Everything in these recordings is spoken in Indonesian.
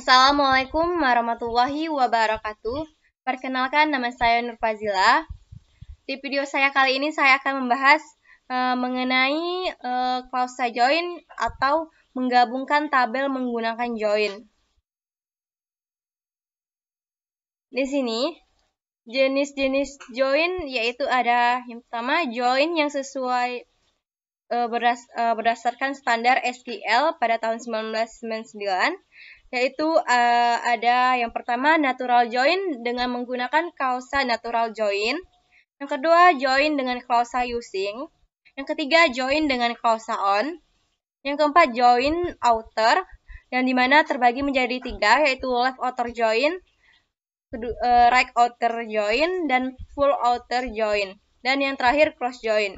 Assalamualaikum warahmatullahi wabarakatuh. Perkenalkan, nama saya Nur Fazila. Di video saya kali ini saya akan membahas mengenai klausa join atau menggabungkan tabel menggunakan join. Di sini jenis-jenis join yaitu ada yang pertama join yang sesuai berdasarkan standar SQL pada tahun 1999. Yaitu ada yang pertama natural join dengan menggunakan klausa natural join. Yang kedua join dengan klausa using. Yang ketiga join dengan klausa on. Yang keempat join outer, yang dimana terbagi menjadi tiga, yaitu left outer join, right outer join, dan full outer join. Dan yang terakhir cross join.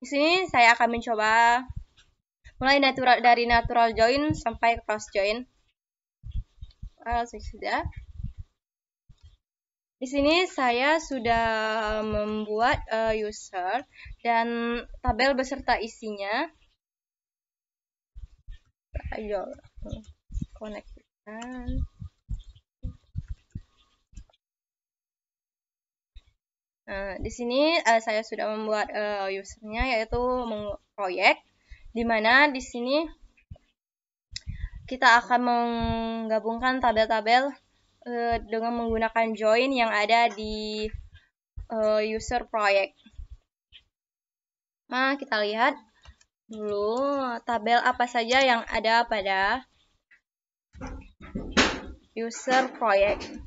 Di sini saya akan mencoba mulai dari natural join sampai cross join. Sudah. Di sini saya sudah membuat user dan tabel beserta isinya. Ayo konekkan. Di sini saya sudah membuat usernya, yaitu proyek, di mana di sini kita akan menggabungkan tabel-tabel dengan menggunakan join yang ada di user project. Nah, kita lihat dulu tabel apa saja yang ada pada user project.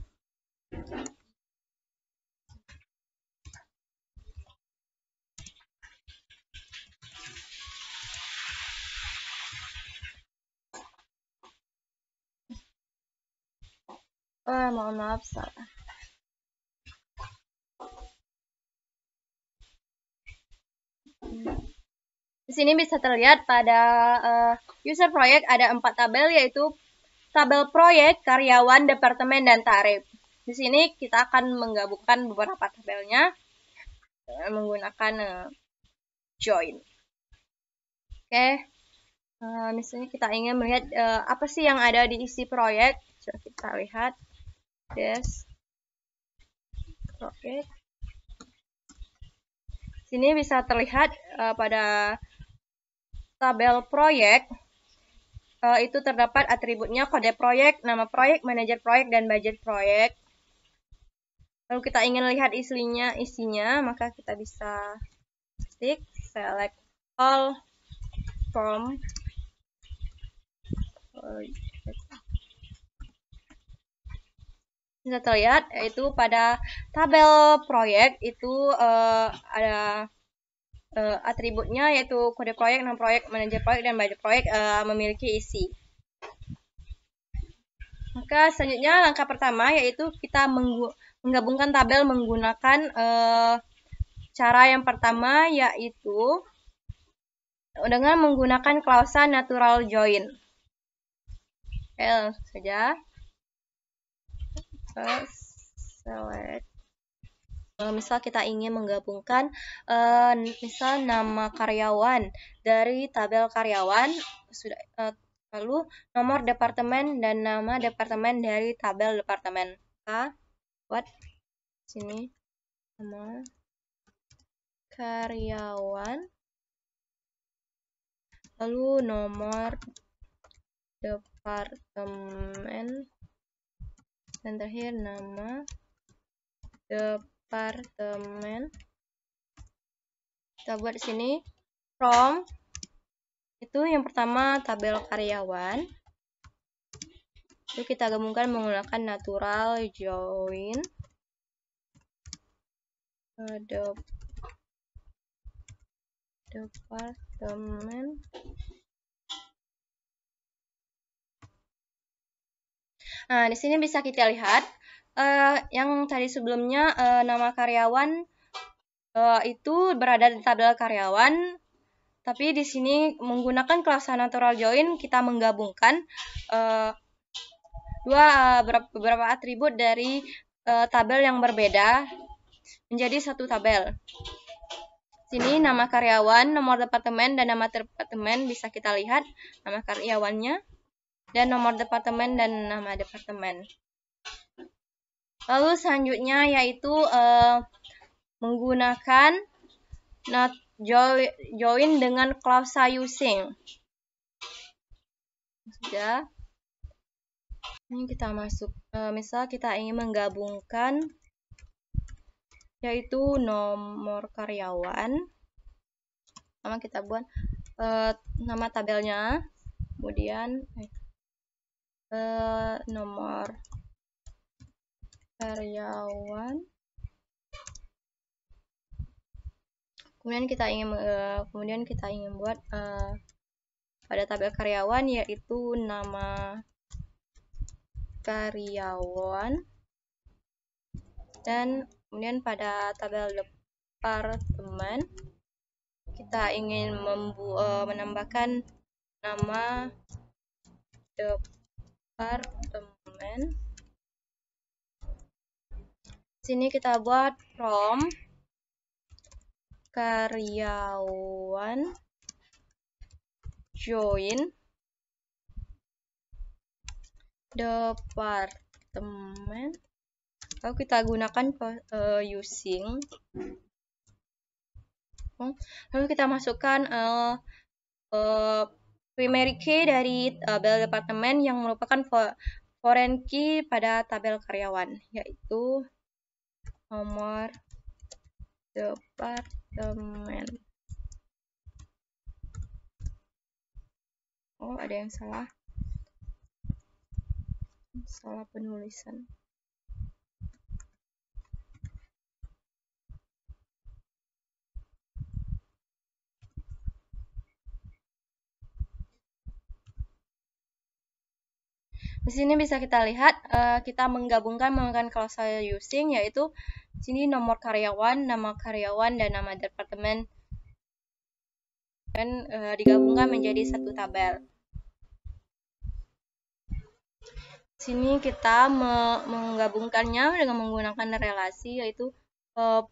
Mohon maaf, salah. Di sini bisa terlihat pada user project ada 4 tabel, yaitu tabel proyek, karyawan, departemen, dan tarif. Di sini kita akan menggabungkan beberapa tabelnya menggunakan join. Oke. Misalnya kita ingin melihat apa sih yang ada di isi proyek. Coba kita lihat. Project. Sini bisa terlihat pada tabel proyek itu terdapat atributnya kode proyek, nama proyek, manajer proyek, dan budget proyek. Lalu kita ingin lihat isinya, maka kita bisa select all from bisa terlihat yaitu pada tabel proyek itu ada atributnya, yaitu kode proyek, nama proyek, manajer proyek, dan budget proyek memiliki isi. Maka selanjutnya langkah pertama yaitu kita menggabungkan tabel menggunakan cara yang pertama, yaitu dengan menggunakan klausa natural join. Oke, langsung saja. Select. Misal kita ingin menggabungkan misal nama karyawan dari tabel karyawan, lalu nomor departemen dan nama departemen dari tabel departemen. Buat sini nama karyawan, lalu nomor departemen, dan terakhir nama departemen. Kita buat di sini from, itu yang pertama tabel karyawan, itu kita gabungkan menggunakan natural join departemen. Nah, di sini bisa kita lihat yang tadi sebelumnya nama karyawan itu berada di tabel karyawan, tapi di sini menggunakan klausa natural join kita menggabungkan beberapa atribut dari tabel yang berbeda menjadi satu tabel. Sini nama karyawan, nomor departemen, dan nama departemen bisa kita lihat nama karyawannya. dan nomor departemen dan nama departemen. Lalu selanjutnya yaitu menggunakan not join dengan klausa using. Sudah. Ini kita masuk, misal kita ingin menggabungkan yaitu nomor karyawan. Pertama kita buat nama tabelnya, kemudian nomor karyawan. Kemudian kita ingin buat pada tabel karyawan yaitu nama karyawan, dan kemudian pada tabel departemen kita ingin menambahkan nama departemen. Sini kita buat from karyawan join departemen. Lalu kita gunakan using. Lalu kita masukkan primary key dari tabel departemen yang merupakan foreign key pada tabel karyawan, yaitu nomor departemen. Oh, ada yang salah penulisan. Di sini bisa kita lihat kita menggabungkan menggunakan klausa using, yaitu sini nomor karyawan, nama karyawan, dan nama departemen, dan digabungkan menjadi satu tabel. Sini kita menggabungkannya dengan menggunakan relasi, yaitu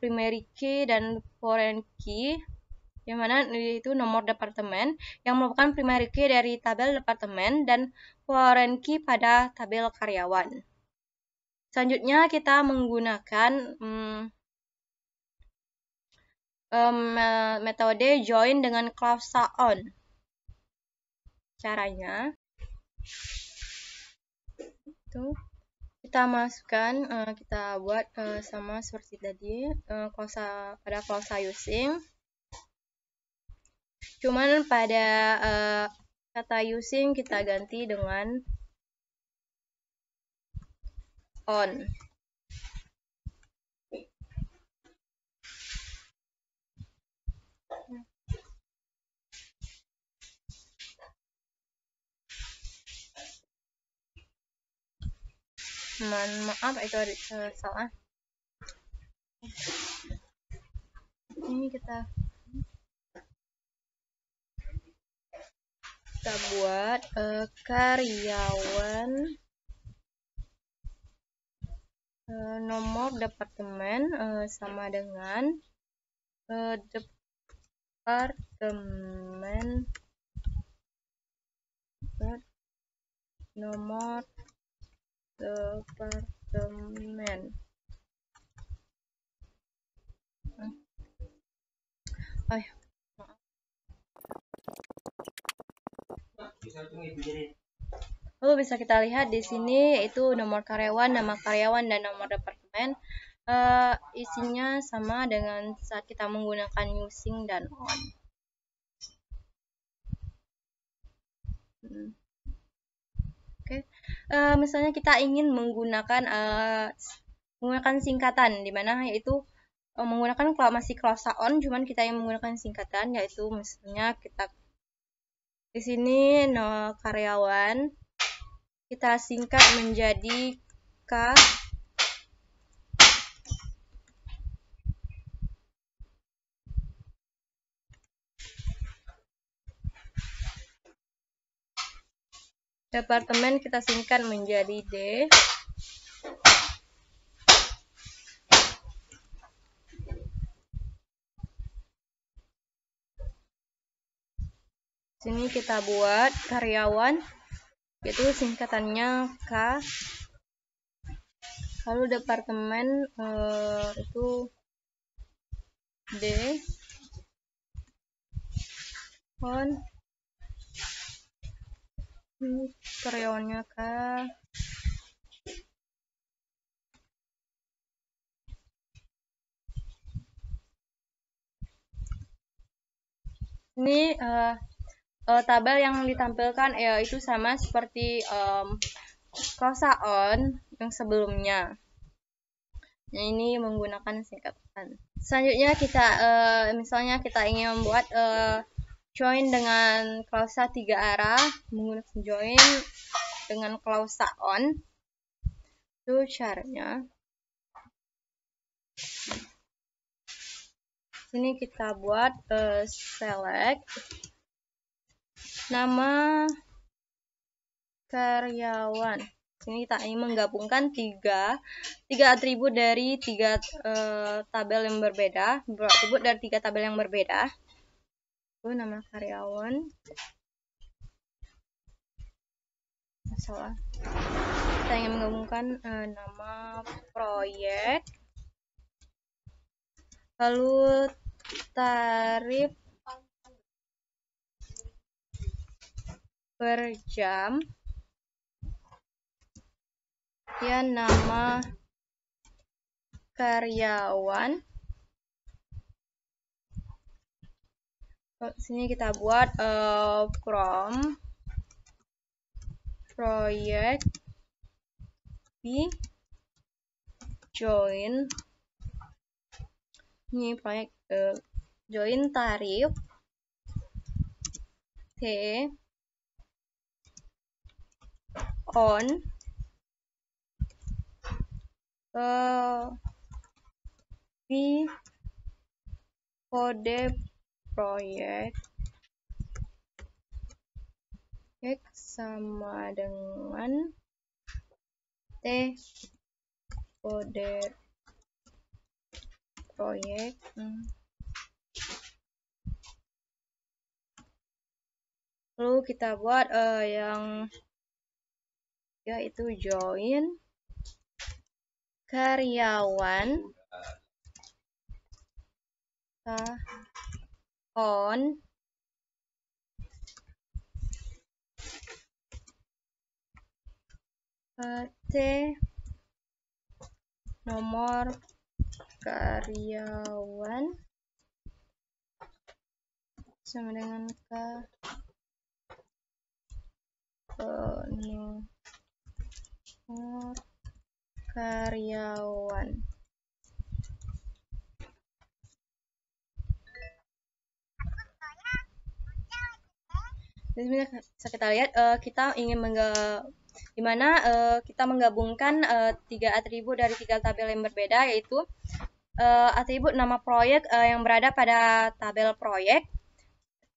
primary key dan foreign key, yang mana itu nomor departemen yang merupakan primary key dari tabel departemen dan foreign key pada tabel karyawan. Selanjutnya kita menggunakan metode join dengan klausa on. Caranya itu kita masukkan, kita buat sama seperti tadi pada klausa using. Cuman pada kata using kita ganti dengan on. Maaf, itu ada salah. Ini kita buat karyawan nomor departemen sama dengan departemen nomor departemen. Lalu bisa kita lihat di sini yaitu nomor karyawan, nama karyawan, dan nomor departemen isinya sama dengan saat kita menggunakan using dan on. Oke. Misalnya kita ingin menggunakan singkatan, di mana yaitu menggunakan masih klausa on, cuman kita yang menggunakan singkatan, yaitu misalnya kita di sini karyawan kita singkat menjadi K. Departemen kita singkat menjadi D. Sini kita buat karyawan Itu singkatannya K. Lalu departemen itu D. On karyawannya K. Ini tabel yang ditampilkan itu sama seperti klausa on yang sebelumnya. Nah, ini menggunakan singkatan. Selanjutnya kita misalnya kita ingin membuat join dengan klausa 3 arah menggunakan join dengan klausa on. Itu caranya. Sini kita buat select nama karyawan. Sini kita ingin menggabungkan tiga atribut dari tiga tabel yang berbeda, atribut dari tiga tabel yang berbeda. Itu nama karyawan. Salah. Kita ingin menggabungkan nama proyek, lalu tarif per jam, ya nama karyawan. Sini kita buat from proyek B join, ini proyek join tarif T on B kode proyek X sama dengan T kode proyek. Lalu kita buat yang yaitu join karyawan on T nomor karyawan sama dengan K nomor karyawan. Di sini bisa kita lihat kita ingin kita menggabungkan tiga atribut dari tiga tabel yang berbeda, yaitu atribut nama proyek yang berada pada tabel proyek,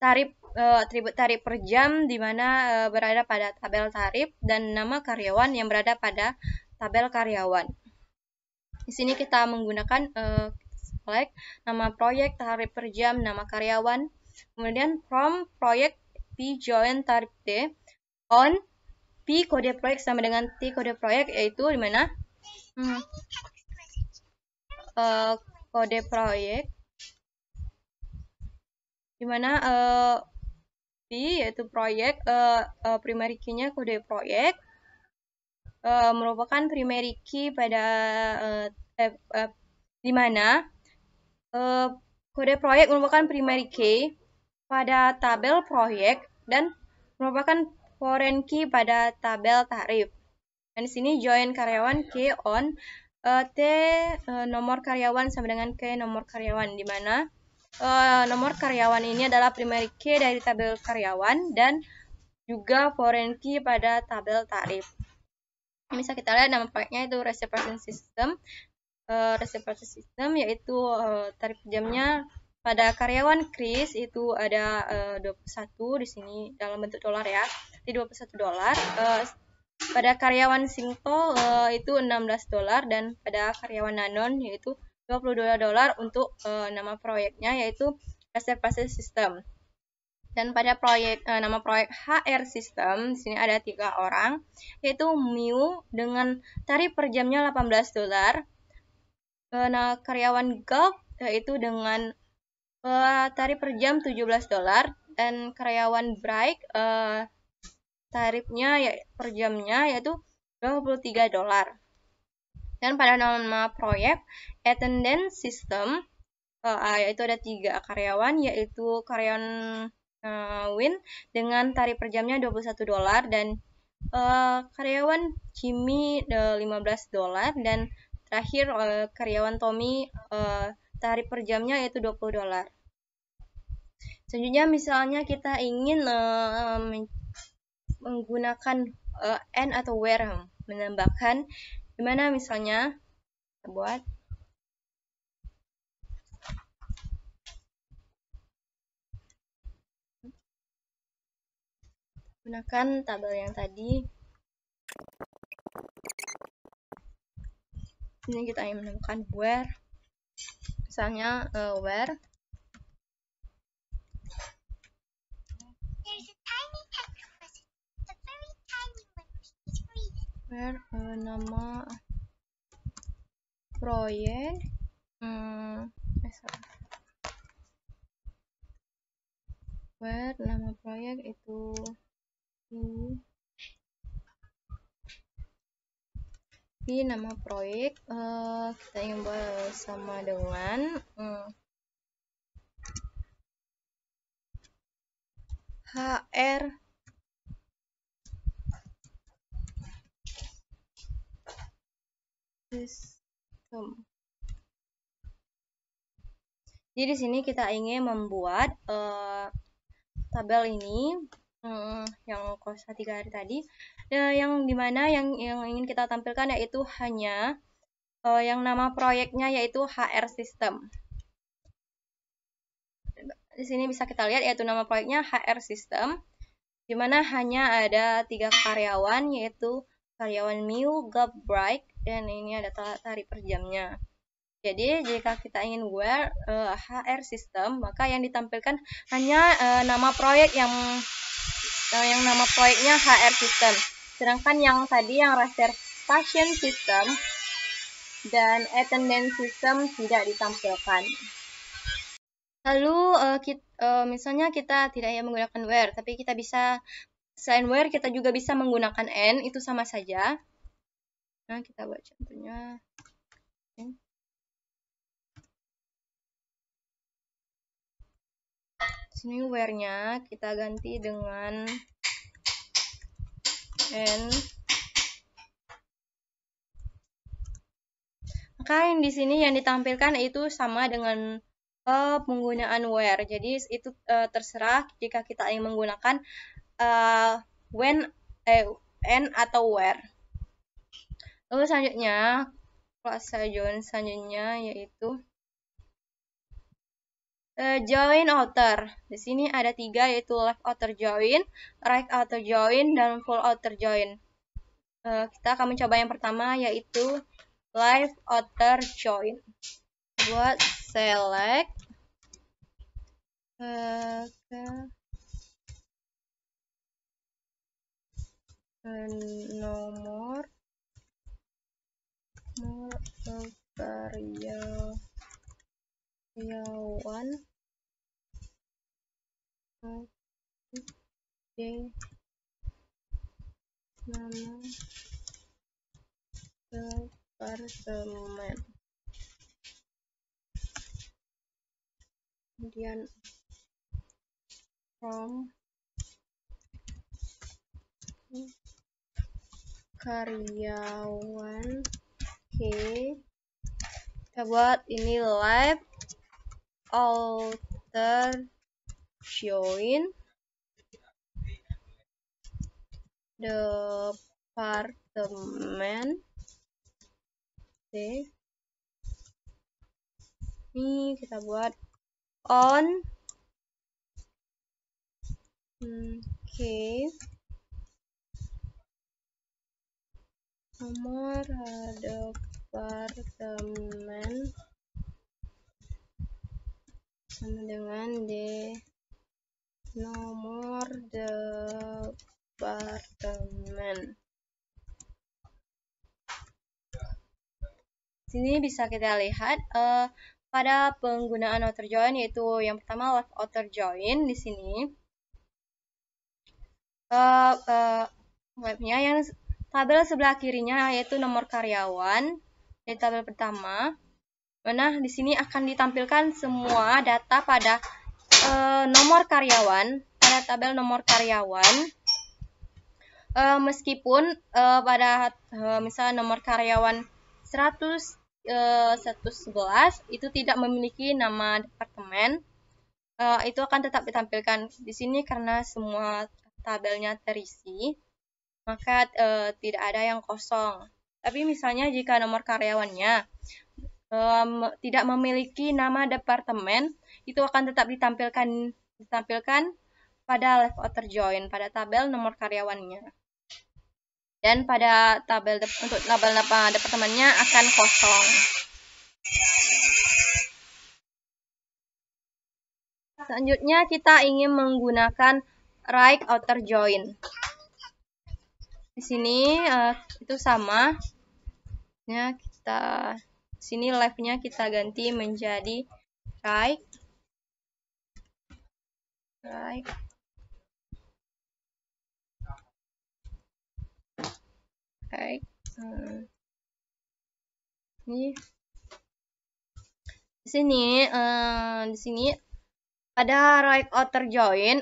atribut tarif per jam di mana berada pada tabel tarif, dan nama karyawan yang berada pada tabel karyawan. Di sini kita menggunakan select nama proyek, tarif per jam, nama karyawan, kemudian from proyek P join tarif T on P kode proyek sama dengan T kode proyek, yaitu di mana kode proyek di mana P yaitu proyek, primary key-nya kode proyek merupakan primary key pada di mana kode proyek merupakan primary key pada tabel proyek dan merupakan foreign key pada tabel tarif. Dan di sini join karyawan K on T nomor karyawan sama dengan K nomor karyawan, di mana nomor karyawan ini adalah primary key dari tabel karyawan dan juga foreign key pada tabel tarif. Ini bisa kita lihat nama proyeknya itu reservation system. Reservation system yaitu tarif jamnya pada karyawan Chris itu ada 21 di sini dalam bentuk dolar ya, di $21. Pada karyawan Singto itu $16 dan pada karyawan Nanon yaitu $22 untuk nama proyeknya yaitu reservation system. Dan pada nama proyek HR System, di sini ada 3 orang, yaitu Miu dengan tarif per jamnya $18. Nah, karyawan Gulf yaitu dengan tarif per jam $17, dan karyawan Bright tarifnya per jamnya yaitu $23. Dan pada nama proyek Attendance System, yaitu ada 3 karyawan, yaitu karyawan Win dengan tarif per jamnya $21, dan karyawan Jimmy $15, dan terakhir karyawan Tommy tarif per jamnya yaitu $20. Selanjutnya misalnya kita ingin menggunakan and atau where, menambahkan, gimana misalnya kita buat gunakan tabel yang tadi. Ini kita ingin menambahkan where, misalnya where nama proyek where nama proyek itu di nama proyek kita ingin buat sama dengan HR System. Jadi di sini kita ingin membuat tabel ini yang kosa 3 hari tadi, yang dimana yang ingin kita tampilkan yaitu hanya yang nama proyeknya yaitu HR System. Di sini bisa kita lihat yaitu nama proyeknya HR System, dimana hanya ada 3 karyawan, yaitu karyawan Miu, Gulf, Bright, dan ini ada tarif per jamnya. Jadi jika kita ingin where HR System, maka yang ditampilkan hanya nama proyek yang nama proyeknya HR System. Sedangkan yang tadi yang reservation system dan attendance system tidak ditampilkan. Lalu misalnya kita tidak hanya menggunakan where, tapi kita bisa selain where kita juga bisa menggunakan and, itu sama saja. Nah, kita buat contohnya. Sini where-nya kita ganti dengan and. Maka yang di sini yang ditampilkan itu sama dengan penggunaan where. Jadi itu terserah jika kita ingin menggunakan when, and atau where. Lalu selanjutnya klase join selanjutnya yaitu join outer. Di sini ada 3, yaitu left outer join, right outer join, dan full outer join. Kita akan mencoba yang pertama yaitu left outer join. Buat select nomor karyawan nama departemen, kemudian from karyawan kita buat ini left outer join departemen. Ini kita buat on nomor departemen sama dengan D nomor departemen. Sini bisa kita lihat pada penggunaan outer join, yaitu yang pertama left outer join di sini. Webnya yang tabel sebelah kirinya yaitu nomor karyawan di tabel pertama. Nah, di sini akan ditampilkan semua data pada nomor karyawan pada tabel nomor karyawan. Meskipun pada misalnya nomor karyawan 111 itu tidak memiliki nama departemen, itu akan tetap ditampilkan di sini karena semua tabelnya terisi, maka tidak ada yang kosong. Tapi misalnya jika nomor karyawannya tidak memiliki nama departemen, itu akan tetap ditampilkan pada left outer join pada tabel nomor karyawannya. Dan pada tabel untuk tabel departemennya akan kosong. Selanjutnya kita ingin menggunakan right outer join. Di sini itu sama. Ya, sini left-nya kita ganti menjadi right. Right. Ini di sini pada right outer join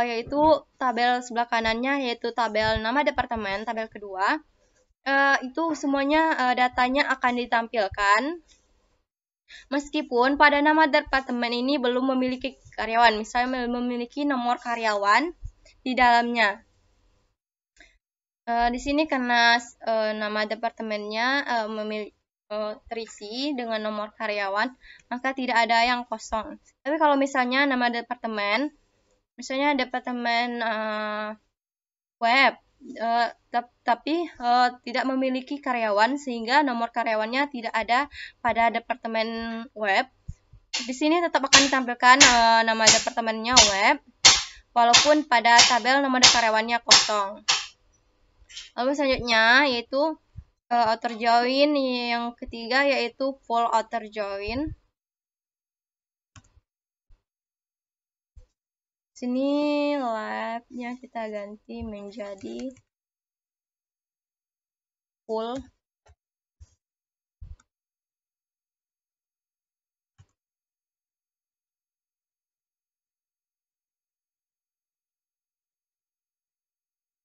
yaitu tabel sebelah kanannya yaitu tabel nama departemen, tabel kedua. Itu semuanya datanya akan ditampilkan meskipun pada nama departemen ini belum memiliki karyawan, misalnya memiliki nomor karyawan di dalamnya. Di sini karena nama departemennya terisi dengan nomor karyawan, maka tidak ada yang kosong. Tapi kalau misalnya nama departemen, misalnya departemen web, tapi tidak memiliki karyawan sehingga nomor karyawannya tidak ada pada departemen web, di sini tetap akan ditampilkan nama departemennya web, walaupun pada tabel nomor karyawannya kosong. Lalu selanjutnya yaitu outer join yang ketiga yaitu full outer join. Sini left-nya kita ganti menjadi full.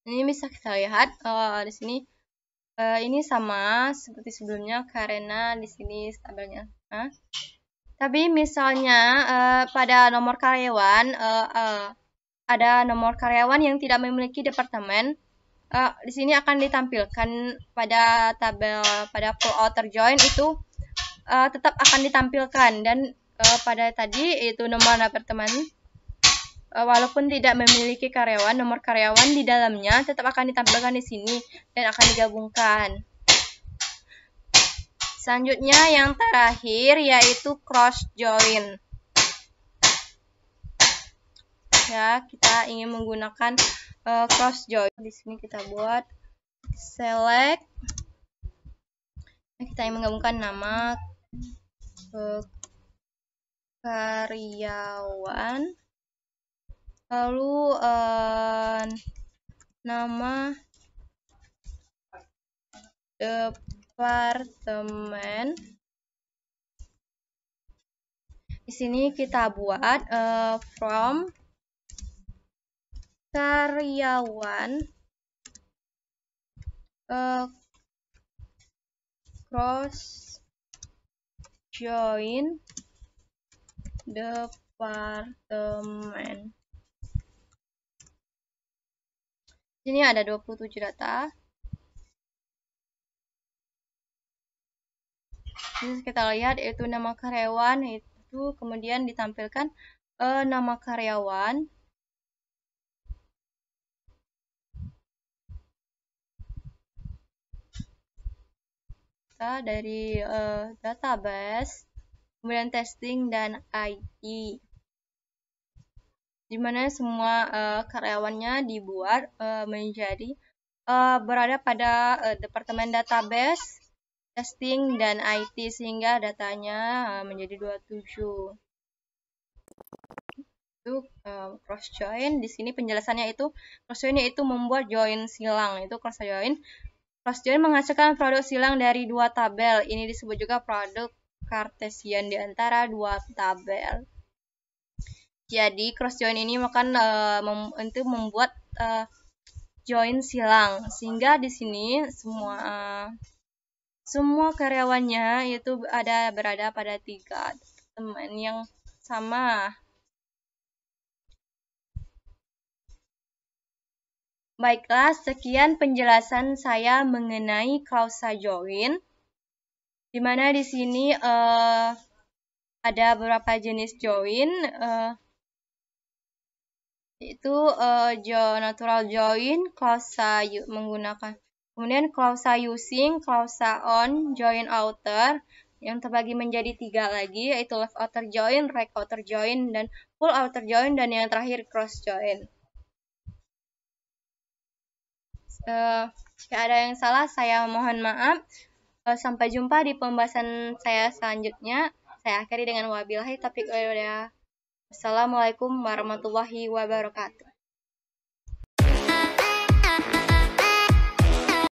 Ini bisa kita lihat di sini ini sama seperti sebelumnya karena di sini tabelnya. Tapi misalnya pada nomor karyawan ada nomor karyawan yang tidak memiliki departemen, di sini akan ditampilkan pada tabel pada full outer join itu tetap akan ditampilkan, dan pada tadi itu nomor departemen walaupun tidak memiliki karyawan, nomor karyawan di dalamnya tetap akan ditampilkan di sini dan akan digabungkan. Selanjutnya yang terakhir yaitu cross join. Ya, kita ingin menggunakan cross join. Di sini kita buat select. Kita ingin menggabungkan nama karyawan, lalu nama departemen. Di sini kita buat from karyawan cross join departemen. Ini ada 27 data. Jadi kita lihat yaitu nama karyawan, itu kemudian ditampilkan nama karyawan. Dari database, kemudian testing dan ID. di mana semua karyawannya dibuat menjadi berada pada departemen database, testing, dan IT sehingga datanya menjadi 27. Itu cross join. Di sini penjelasannya itu cross join yaitu membuat join silang. Itu cross join. Cross join menghasilkan produk silang dari dua tabel. Ini disebut juga produk Cartesian di antara dua tabel. Jadi cross join ini akan untuk membuat join silang sehingga di sini semua karyawannya itu berada pada 3 teman yang sama. Baiklah, sekian penjelasan saya mengenai klausa join, di mana di sini ada beberapa jenis join, yaitu natural join, klausa menggunakan, kemudian klausa using, klausa on, join outer, yang terbagi menjadi 3 lagi, yaitu left outer join, right outer join, dan full outer join, dan yang terakhir cross join. Jika ada yang salah, saya mohon maaf. Sampai jumpa di pembahasan saya selanjutnya. Saya akhiri dengan wabillahi taufiq wal hidayah. Assalamualaikum warahmatullahi wabarakatuh.